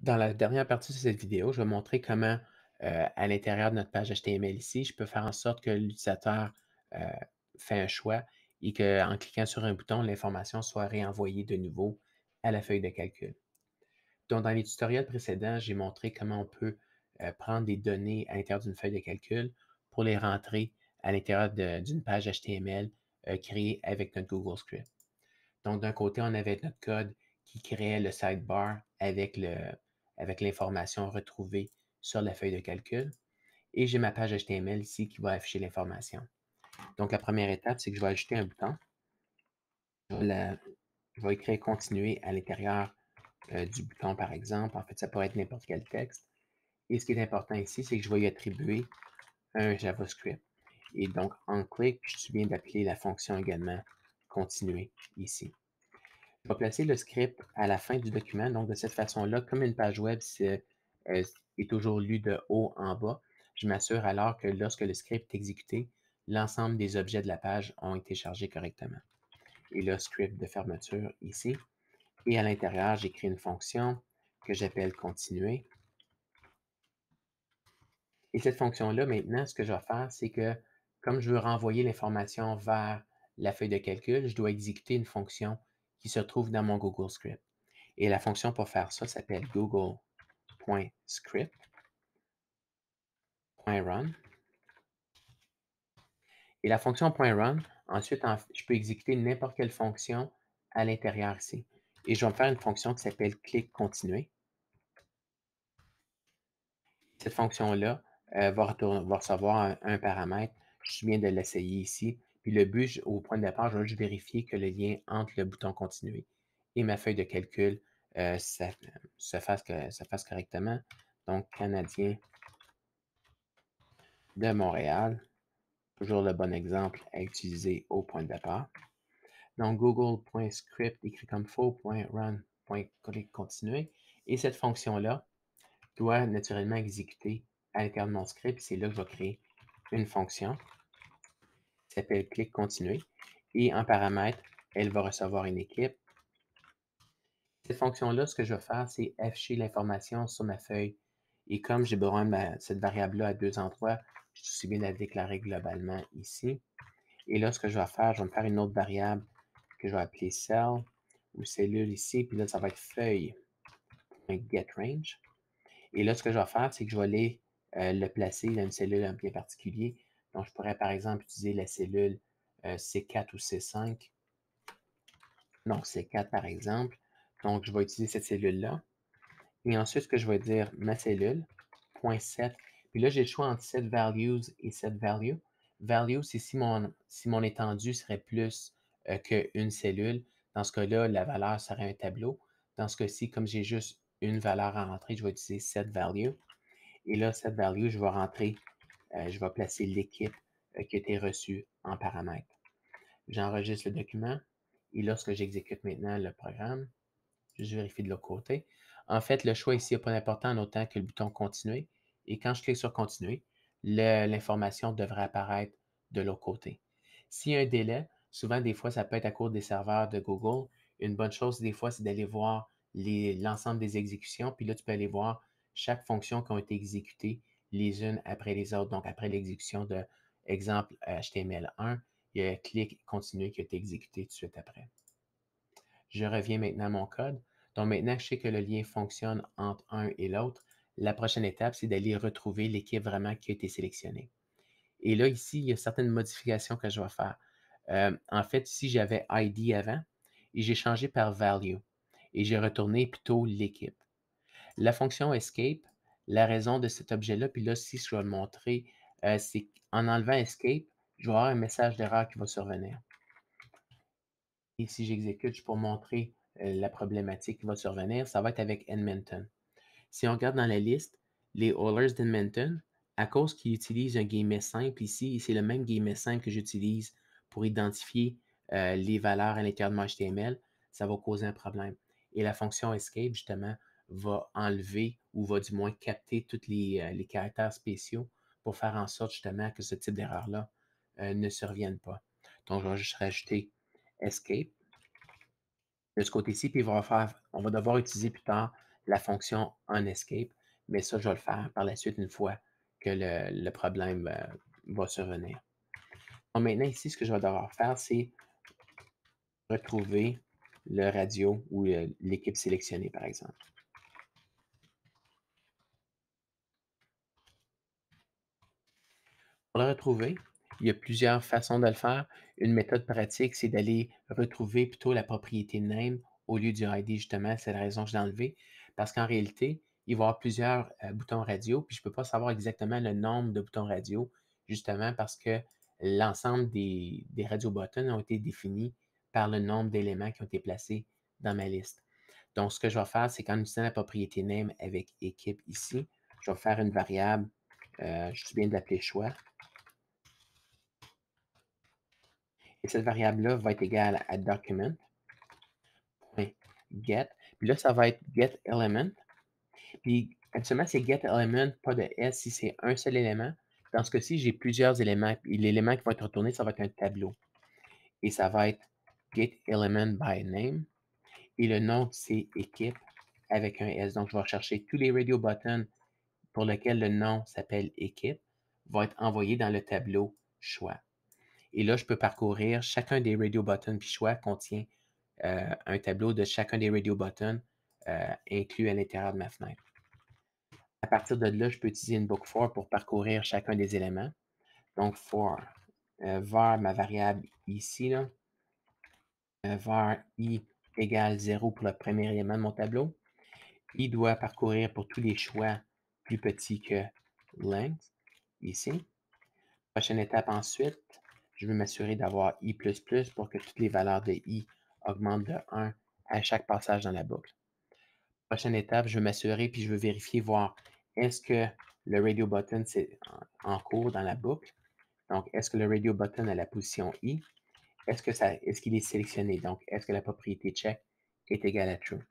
Dans la dernière partie de cette vidéo, je vais montrer comment, à l'intérieur de notre page HTML ici, je peux faire en sorte que l'utilisateur, heu, fait un choix et qu'en cliquant sur un bouton, l'information soit réenvoyée de nouveau à la feuille de calcul. Donc dans les tutoriels précédents, j'ai montré comment on peut, prendre des données à l'intérieur d'une feuille de calcul pour les rentrer à l'intérieur d'une page HTML, créée avec notre Google Script. Donc, d'un côté, on avait notre code qui créait le sidebar avec l'information retrouvée sur la feuille de calcul. Et j'ai ma page HTML ici qui va afficher l'information. Donc, la première étape, c'est que je vais ajouter un bouton. La- je vais écrire continuer à l'intérieur du bouton, par exemple. En fait, ça pourrait être n'importe quel texte. Et ce qui est important ici, c'est que je vais y attribuer un JavaScript. Et donc, en clic, je suis bien d'appeler la fonction également continuer ici. Je vais placer le script à la fin du document. Donc, de cette façon-là, comme une page web est toujours lue de haut en bas, je m'assure alors que lorsque le script est exécuté, l'ensemble des objets de la page ont été chargés correctement. Et le script de fermeture ici. Et à l'intérieur, j'écris une fonction que j'appelle continuer. Et cette fonction-là, maintenant, ce que je vais faire, c'est que comme je veux renvoyer l'information vers la feuille de calcul, je dois exécuter une fonction qui se trouve dans mon Google Script. Et la fonction pour faire ça s'appelle google.script.run. Et la fonction .run, ensuite, je peux exécuter n'importe quelle fonction à l'intérieur ici. Et je vais me faire une fonction qui s'appelle clic continuer. Cette fonction-là va recevoir un paramètre. Je viens de l'essayer ici. Puis le but, au point de départ, je vais juste vérifier que le lien entre le bouton continuer et ma feuille de calcul se fasse correctement. Donc, Canadien de Montréal, toujours le bon exemple à utiliser au point de départ. Donc, google.script écrit comme faux, .run, continuer. Et cette fonction-là doit naturellement exécuter à l'intérieur de mon script. C'est là que je vais créer une fonction qui s'appelle clic continuer. Et en paramètre, elle va recevoir une équipe. Cette fonction-là, ce que je vais faire, c'est afficher l'information sur ma feuille. Et comme j'ai besoin de cette variable-là à deux endroits, je suis aussi bien de la déclarer globalement ici. Et là, ce que je vais faire, je vais me faire une autre variable que je vais appeler cell ou cellule ici. Puis là, ça va être feuille.getRange. Et là, ce que je vais faire, c'est que je vais aller le placer dans une cellule un bien particulier. Donc, je pourrais par exemple utiliser la cellule C4 ou C5. Donc, C4 par exemple. Donc, je vais utiliser cette cellule-là. Et ensuite, ce que je vais dire, ma cellule, .set. Puis là, j'ai le choix entre set values et set value. Value, c'est si mon étendue serait plus qu'une cellule. Dans ce cas-là, la valeur serait un tableau. Dans ce cas-ci, comme j'ai juste une valeur à rentrer, je vais utiliser set value. Et là, set value, je vais rentrer, je vais placer l'équipe qui a été reçue en paramètre. J'enregistre le document. Et lorsque j'exécute maintenant le programme, je vérifie de l'autre côté. En fait, le choix ici n'est pas important en autant que le bouton continuer. Et quand je clique sur continuer, l'information devrait apparaître de l'autre côté. S'il y a un délai, souvent des fois, ça peut être à cause des serveurs de Google. Une bonne chose, des fois, c'est d'aller voir l'ensemble des exécutions. Puis là, tu peux aller voir chaque fonction qui a été exécutée les unes après les autres. Donc, après l'exécution de exemple HTML1, il y a clic continuer qui a été exécuté tout de suite après. Je reviens maintenant à mon code. Donc maintenant, je sais que le lien fonctionne entre un et l'autre. La prochaine étape, c'est d'aller retrouver l'équipe vraiment qui a été sélectionnée. Et là, ici, il y a certaines modifications que je vais faire. En fait, ici, j'avais ID avant et j'ai changé par value et j'ai retourné plutôt l'équipe. La fonction escape, la raison de cet objet-là, puis là, si je vais le montrer, c'est qu'en enlevant escape, je vais avoir un message d'erreur qui va survenir. Et si j'exécute juste pour montrer la problématique qui va survenir, ça va être avec Edmonton. Si on regarde dans la liste, les Oilers d'Edmonton, à cause qu'ils utilisent un guillemet simple ici, et c'est le même guillemet simple que j'utilise pour identifier les valeurs à l'intérieur de mon HTML, ça va causer un problème. Et la fonction escape, justement, va enlever ou va du moins capter tous les caractères spéciaux pour faire en sorte justement que ce type d'erreur-là ne survienne pas. Donc, je vais juste rajouter escape de ce côté-ci, puis on va devoir utiliser plus tard la fonction onEscape, mais ça, je vais le faire par la suite une fois que le problème va survenir. Donc maintenant, ici, ce que je vais devoir faire, c'est retrouver le radio ou l'équipe sélectionnée, par exemple. Pour le retrouver, il y a plusieurs façons de le faire. Une méthode pratique, c'est d'aller retrouver plutôt la propriété name au lieu du ID, justement. C'est la raison que je l'ai enlevé. Parce qu'en réalité, il va y avoir plusieurs boutons radio, puis je ne peux pas savoir exactement le nombre de boutons radio, justement parce que l'ensemble des radio buttons ont été définis par le nombre d'éléments qui ont été placés dans ma liste. Donc, ce que je vais faire, c'est qu'en utilisant la propriété name avec équipe ici, je vais faire une variable, je viens de l'appeler choix. Et cette variable-là va être égale à document.get. Puis là, ça va être getElement. Puis habituellement, c'est getElement, pas de S si c'est un seul élément. Dans ce cas-ci, j'ai plusieurs éléments. Puis l'élément qui va être retourné, ça va être un tableau. Et ça va être getElementByName. Et le nom, c'est équipe avec un S. Donc, je vais rechercher tous les radio buttons pour lesquels le nom s'appelle équipe, va être envoyé dans le tableau choix. Et là, je peux parcourir chacun des radio buttons, puis choix contient un tableau de chacun des radio buttons inclus à l'intérieur de ma fenêtre. À partir de là, je peux utiliser une book for pour parcourir chacun des éléments. Donc, for var ma variable ici, là, var i égale 0 pour le premier élément de mon tableau. I doit parcourir pour tous les choix plus petits que length, ici. Prochaine étape ensuite, je veux m'assurer d'avoir i++ pour que toutes les valeurs de i augmentent de 1 à chaque passage dans la boucle. Prochaine étape, je veux m'assurer puis je veux vérifier, voir est-ce que le radio button c'est en cours dans la boucle. Donc, est-ce que le radio button a la position i? Est-ce qu'il est sélectionné? Donc, est-ce que la propriété check est égale à true?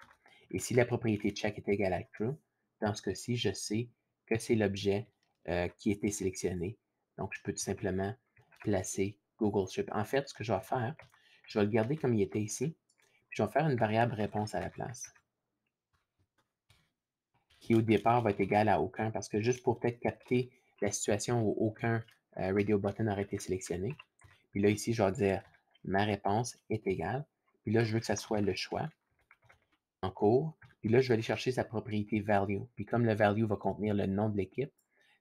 Et si la propriété check est égale à true, dans ce cas-ci, je sais que c'est l'objet qui a été sélectionné. Donc, je peux tout simplement placer Google Strip. En fait, ce que je vais faire, je vais le garder comme il était ici, puis je vais faire une variable réponse à la place, qui au départ va être égale à aucun, parce que juste pour peut-être capter la situation où aucun radio button aurait été sélectionné. Puis là, ici, je vais dire ma réponse est égale. Puis là, je veux que ça soit le choix en cours. Puis là, je vais aller chercher sa propriété value. Puis comme le value va contenir le nom de l'équipe,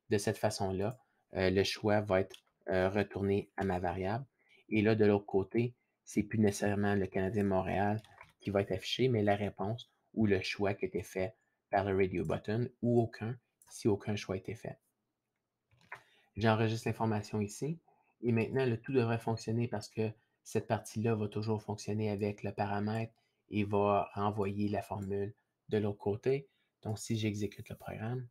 de cette façon-là, le choix va être retourné à ma variable. Et là, de l'autre côté, c'est plus nécessairement le Canadien de Montréal qui va être affiché, mais la réponse ou le choix qui a été fait par le radio button ou aucun, si aucun choix a été fait. J'enregistre l'information ici. Et maintenant, le tout devrait fonctionner parce que cette partie-là va toujours fonctionner avec le paramètre et va renvoyer la formule de l'autre côté. Donc, si j'exécute le programme,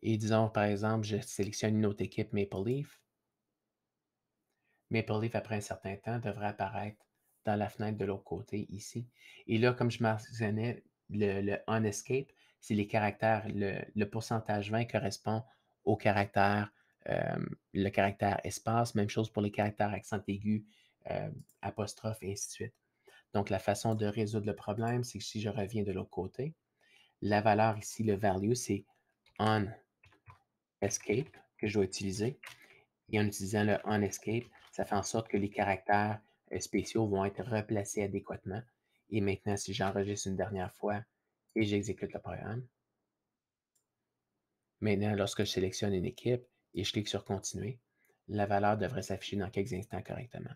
et disons, par exemple, je sélectionne une autre équipe Maple Leaf. Maple Leaf, après un certain temps, devrait apparaître dans la fenêtre de l'autre côté, ici. Et là, comme je mentionnais, le onEscape, c'est les caractères, le pourcentage 20 correspond au caractère, le caractère espace. Même chose pour les caractères accent aigu, apostrophe, et ainsi de suite. Donc, la façon de résoudre le problème, c'est que si je reviens de l'autre côté, la valeur ici, le value, c'est onEscape que je dois utiliser. Et en utilisant le onEscape, ça fait en sorte que les caractères spéciaux vont être replacés adéquatement. Et maintenant, si j'enregistre une dernière fois et j'exécute le programme, maintenant, lorsque je sélectionne une équipe et je clique sur Continuer, la valeur devrait s'afficher dans quelques instants correctement.